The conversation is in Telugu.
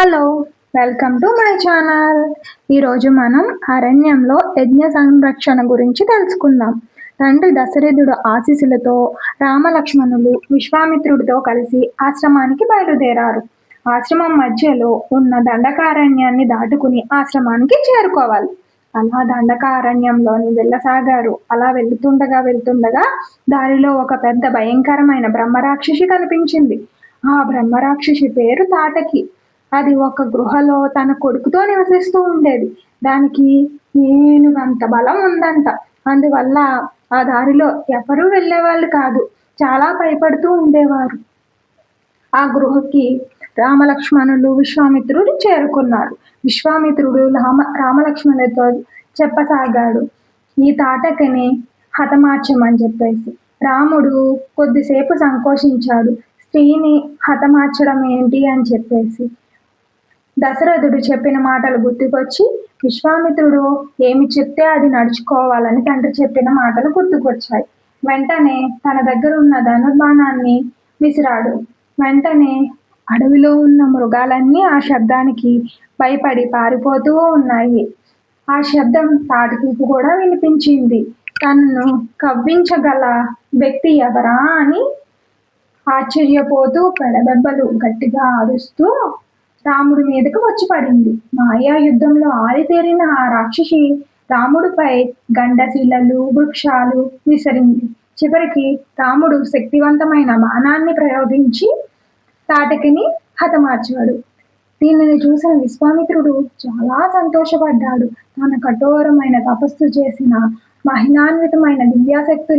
Hello! Welcome to my channel. ఈరోజు మనం అరణ్యంలో యజ్ఞ సంరక్షణ గురించి తెలుసుకుందాం. తండ్రి దశరథుడు ఆశీస్సులతో రామలక్ష్మణులు విశ్వామిత్రుడితో కలిసి ఆశ్రమానికి బయలుదేరారు. ఆశ్రమం మధ్యలో ఉన్న దండకారణ్యాన్ని దాటుకుని ఆశ్రమానికి చేరుకోవాలి. అలా దండకారణ్యంలోని వెళ్ళసాగారు. అలా వెళ్తుండగా దారిలో ఒక పెద్ద భయంకరమైన బ్రహ్మరాక్షసి కనిపించింది. ఆ బ్రహ్మరాక్షసి పేరు తాటకి. అది ఒక గృహలో తన కొడుకుతో నివసిస్తూ ఉండేది. దానికి ఏనుగంత బలం ఉందంట. అందువల్ల ఆ దారిలో ఎవరూ వెళ్ళేవాళ్ళు కాదు. చాలా భయపడుతూ ఉండేవారు. ఆ గృహకి రామలక్ష్మణులు విశ్వామిత్రుడు చేరుకున్నారు. విశ్వామిత్రుడు రామలక్ష్మణులతో చెప్పసాగాడు, ఈ తాటకిని హతమార్చమని చెప్పేసి. రాముడు కొద్దిసేపు సంకోచించాడు. స్త్రీని హతమార్చడం ఏంటి అని చెప్పేసి. దశరథుడు చెప్పిన మాటలు గుర్తుకొచ్చి విశ్వామిత్రుడు ఏమి చెప్తే అది నడుచుకోవాలని తండ్రి చెప్పిన మాటలు గుర్తుకొచ్చాయి. వెంటనే తన దగ్గర ఉన్న ధనుర్బాణాన్ని విసిరాడు. వెంటనే అడవిలో ఉన్న మృగాలన్నీ ఆ శబ్దానికి భయపడి పారిపోతూ ఉన్నాయి. ఆ శబ్దం తాటకి కూడా వినిపించింది. తనను కవ్వించగల వ్యక్తి ఎవరా అని ఆశ్చర్యపోతూ పెడదెబ్బలు గట్టిగా అరుస్తూ రాముడి మీదకు వచ్చి పడింది. మాయా యుద్ధంలో ఆరితేరిన ఆ రాక్షసి రాముడిపై గండశిలలు వృక్షాలు విసిరింది. చివరికి రాముడు శక్తివంతమైన బాణాన్ని ప్రయోగించి తాటకిని హతమార్చాడు. దీనిని చూసిన విశ్వామిత్రుడు చాలా సంతోషపడ్డాడు. తన కఠోరమైన తపస్సు చేసిన మహిమాన్వితమైన దివ్యాశక్తులు